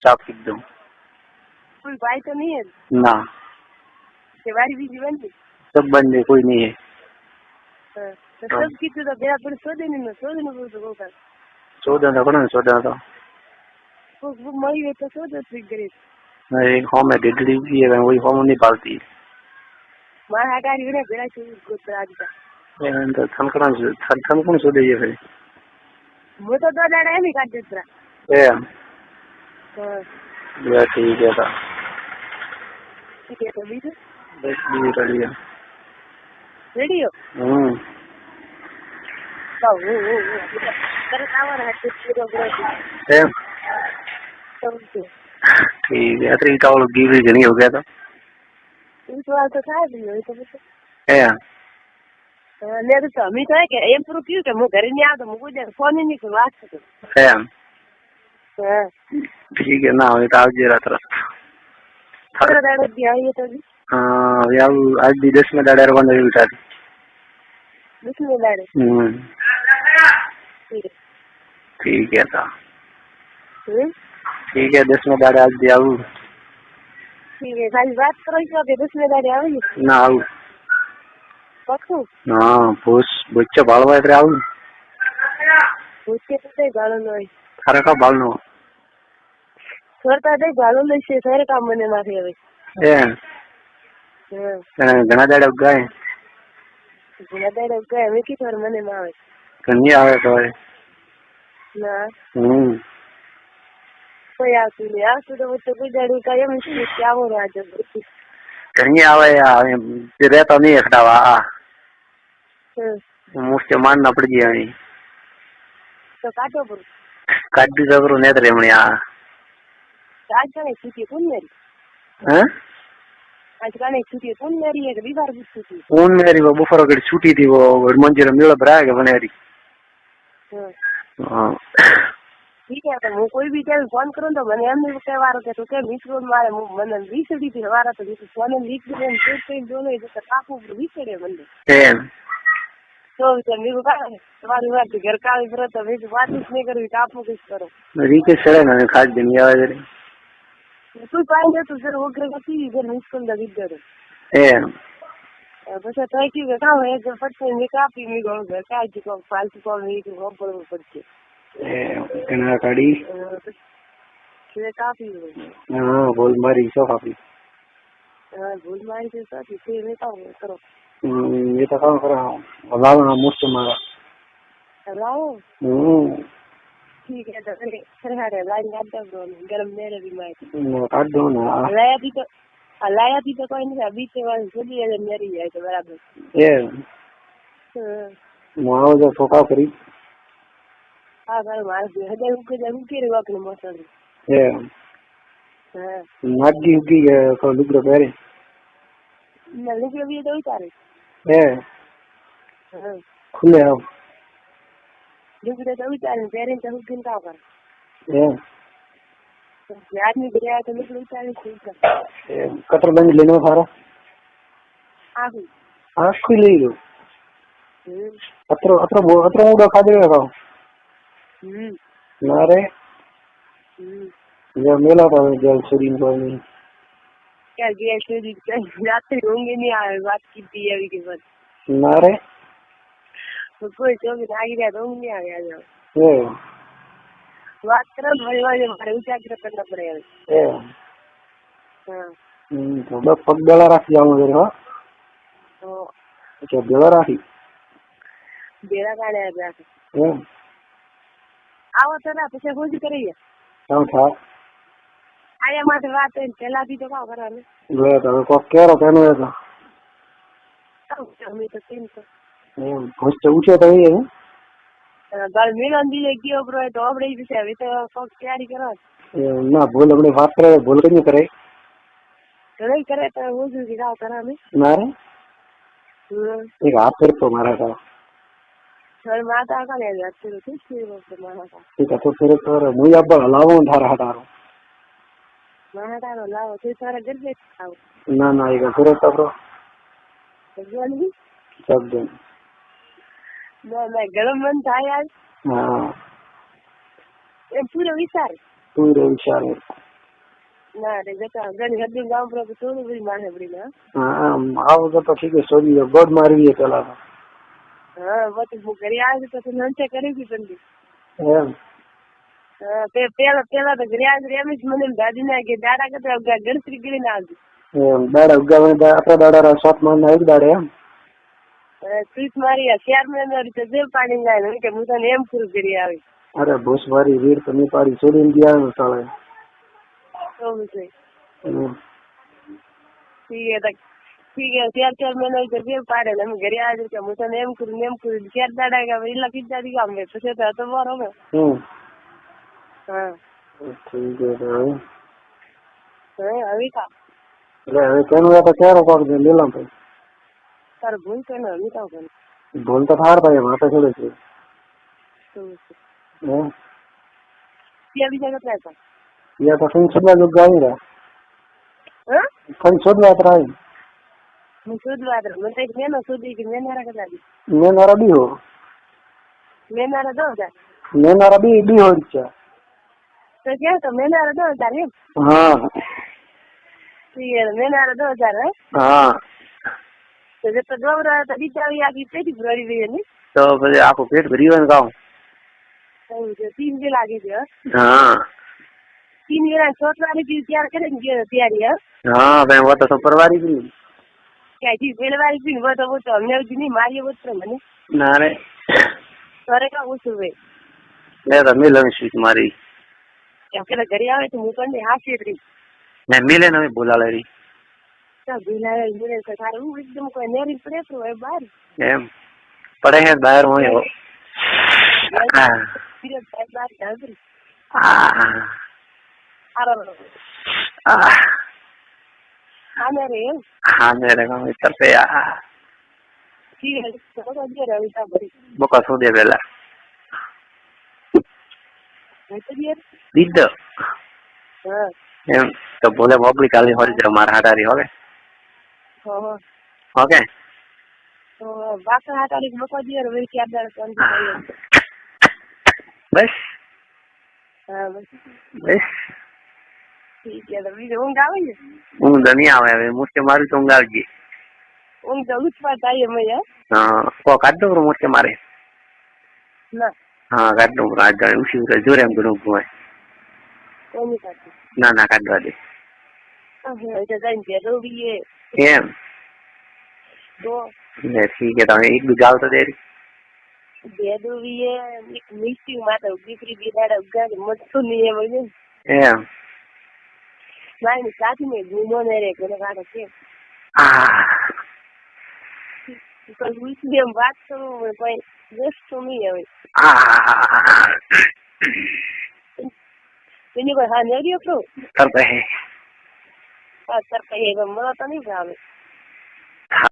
चाप एकदम कोई भाई तो नहीं है? ना, वारी बीजी बन गई? सब बंद है, कोई नहीं है। हाँ, तो सब कितने तो बेड़ा पर सो देने बोल तो होगा। 14 था ना, 14 था। वो मरी हुई तो सो दो ट्रिक करे। एक होम है, डेडली भी है, वही होम नहीं पालती। मार हटारी बना बेड़ा से गोत्र आज का। तो थन कौन सो दे फिर? वो तो 2 दाड़ा नहीं काट देता। ए हाँ या ठीक है था। ठीक है तो बीच बस भी रेडी है। रेडियो तो वो तेरे कावर है पूरा पूरा ए तो ठीक है, अरे का वो गिव नहीं हो गया था। इस बार तो था भी हो तो ए मेरे तो अमी तो है कि एम प्रो क्यों कि मैं घर नहीं आता, मुझे फोन ही नहीं कर बात कर। ए हां ठीक है ना, ये तो आज जरा तरफ तेरा दादा दिया ये तो भी हां यार, आज भी 10 में दाड़ा बंद है उठा दी। बिस्मिल्लाह रे ठीक है था। हम्म ठीक है, 10 में दाड़ा आज दिया हूं। ठीक है, खाली बात करो इसका के बिस्मिल्लाह रे आओ ना आऊ पक्को। हां पोस बच्चा बालवा इधर आऊ। उसके तो गालो नहीं थारा का बालनो करता दे गालो ले से सारे काम मने माथे હવે ए हां घना दाड़ा उगाए ઘણા દાડા કે હવે કી થોર મને માં આવે कन्नी आवे तो है। ના કોઈ આવતું નહીં, આવતું તો તો કોઈ દાડું કાયમ મુશ્કેલ કે આવો રાજ कन्नी आवे या रहता नहीं खटावा मुझसे मानना पड़ गया नहीं તો કાટો પર काटी जबरो नेत रेमणिया આજ કાને છૂટી કોણ મેરી हैं આજ કાને છૂટી કોણ મેરી એક બીમાર છૂટી कौन मेरी वो बुफर की छुट्टी थी, वो मंजिल मेला भरा के बनेरी। हां ठीक है, तो હું કોઈ બી ટાઈમ ફોન કરું તો મને એમ નહીં કહેવારો કે તું કે મિસરોલ મારે મને વીસડી થી વારા તો ફોન લીક દે ને ચેક કરી દો ને તો કાપુ વીસડે મને एम તો મેં કહા તમારી વાત ઘર કાવી પર તો મેં વાત જ નહીં કરવી, કાપુ કઈ કરો रीके सड़े ना खास दिन आवे रे તું પાઈ દે તો સર ઓગરે કતી ઘર મિસકોલ दा વિદ્યા રે एम બસ તો કે કામ હે કે ફટકે મેં કાપી મેં ગો ઘર કાઈ કો ફાલતુ કો મેં કો પર પડશે कना काड़ी છે કાપી हां बोल मारी सो काफी ભૂલ મારી છે સાચી તે મેં કામ કરો ये तो काम करा अलावा ना मुझसे मारा लाओ ठीक है, तो फिर हरे लाइन काट दो गरम मेरे भी मार काट दो ना लाया भी तो कोई नहीं, अभी से वाली खुली है मेरी है तो बराबर ये मारो जो ठोका करी हां कर मार दे हदे उके रे वक्त में मसल ये हां नागी उगी को लुगरो पेरे नली के भी तो उतारे ए हां खुले अब लुगरो तो उतारे पेरे तो हुकिन का कर ए आदमी गया तो लुगरो उतारे ठीक है कटर बंद लेनो सारा आखी ले लो अत्र उड़ा खा देगा का ना रे जब मेला था जल शरीर को नहीं क्या गया शरीर रात होंगे नहीं आए बात की थी अभी के बाद ना रे तो कोई तो भी आगे गया तो नहीं आ गया जो ए बात करो भाई भाई हमारे उजागर करना पड़ेगा ए हां तो बस पग गला रख जाऊं मेरे हां तो क्या गला रखी बेड़ा काढ़े आ जा ए आओ तो ना પછી હોજી કરીએ क्या था આયા માટે વાત છે પેલા થી તો કાવ કરવાનું ले तो को केरो कहनो है તો અમે તો કેમ તો घुस उठे तो ये ગળ મિલન દી ગયો બ્રો તો આપણે વિશે હવે તો કોક તૈયારી કરો ना बोल अपने बात करे बोल के नहीं करे ઘરે કરે તો હોજી की गाव करा में ना रे एक हाथ फिर तो मारा था सर माता का ले जाते थे फिर वो मारा था ठीक है, तो फिर तो मुझे अब लावो धारा हटारो मारा था लाओ फिर सारा घर पे आओ ना ना ये फिर तो ब्रो भगवान भी सब दिन मैं गरम मन था यार हां ये पूरा विचार पूरे विचार ના રે જતા ઘણી હદી ગામ પર થોડું બધી માથે પડી ને હા આવું તો ઠીક છે છોડી ગોડ મારવી પેલા તો હા પછી હું ઘરે આવી તો લંચે કરી હતી તંદી એમ હા પેલા તો ઘરે આવી એમ જ મને દાદી ના કે દાડા કરતા ગણતરી કરીને આવજો એમ દાડા ઉગાવે આપડા દાડા શોખ માં એક દાડે એમ ત્રીસ મારી 4 મહિના રીતે જેલ પાડી જાય કે હું તને એમ પૂરું કરી આવી અરે ભૂસ મારી વીર તો ની પાડી છોડીને ગયા સાળે તો છે ઠીક છે 4 મહિના રીતે જેલ પાડે ને અમે ઘરે આવી કે હું તને એમ કરું 4 દાડા કે એલા કીધા દી ગામ પછી તો મારો હવે હા ઠીક છે હવે કા એટલે હવે કેનું તો ક્યારે પાડશે લીલા ભાઈ તારે ભૂલ કે ને હવે કામ કરે ભૂલ તો થાર ભાઈ માથે છોડે છે ત્યાં બીજા કેટલા હતા યા તો ફરી છોડવા જો ગાવી રહ્યા હા ફરી છોડવા ત્રાઈ હું શોધવા હતો મને કઈક મેનો શોધી કે મેનારા કેટલા દી મેનારા બી હો મેનારા 10,000 મેનારા બી હોય છે તો ક્યાં તો મેનારા 10,000 એમ હા મેનારા 10,000 હે હા તો જે તો ડોબરા તો બિચારી આખી પેટી ભરી ગઈ ને તો પછી આખું પેટ ભરી હોય ને ગામ એવું છે 3 જે લાગી છે હા 3 વેળા છોટવાની પી તૈયાર કરીને ગયો તૈયારી હા ભાઈ वो तो सब परवारी भी ક્યાંથી પેલવારી પીને वो तो અમને નહીં મારી વસ્ત્ર મને ना रे ઘરે કા ઓછું ભાઈ ले तो मिलन शीट मारी પેલા ઘરે આવે તો હું પણ હાસી રહી मैं मिले ना बोला ले रही ભૂલાવે મિલે તો તારે હું એકદમ કોઈ નેરી પડે તો હવે બહાર एम पड़े हैं बाहर होए हो પીરિયડ થાય બહાર જાગરી આને રે हाँ मेरे गाँव इतर पे बोका सो दे बेला दीद एम तो बोले मोकली काली हो रही मार हाटारी हो गए ओके બાકા હાટારી મકો દિયર વે કે આદર કોણ बस હા બસ बस ઠીક છે તો બીજું ઊંઘ આવે ને ઊંઘ નહીં આવે હવે મુસ્કે મારી તો ઊંઘ આવી ગઈ ઊંઘ તો ઉઠવા થાય એમ हाँ को काट दो मुस्के मारे ના हाँ काट दो आज उसी जोरे हम दोनों घूमे કોની કાઢી ना ना काट दो दे હા તો જઈને ભેગો બીએ एम તો ठीक है तो एक भी जाओ तो दे रही ભેગો બીએ એક મિસ્ટિંગ માટે દીકરી બિદાડા ઉગાડી મસ્ત નહીં એમ ને एम નાની સાથી ને ગુમો ને રે કોને કાઢે છે તો ઉસી એમ વાત કરું કોઈ વસ્તુ નહીં હવે એની કોઈ હા નહીં રહ્યો તો करते हैं હા સર કહીએ મને તો નહીં ભાવે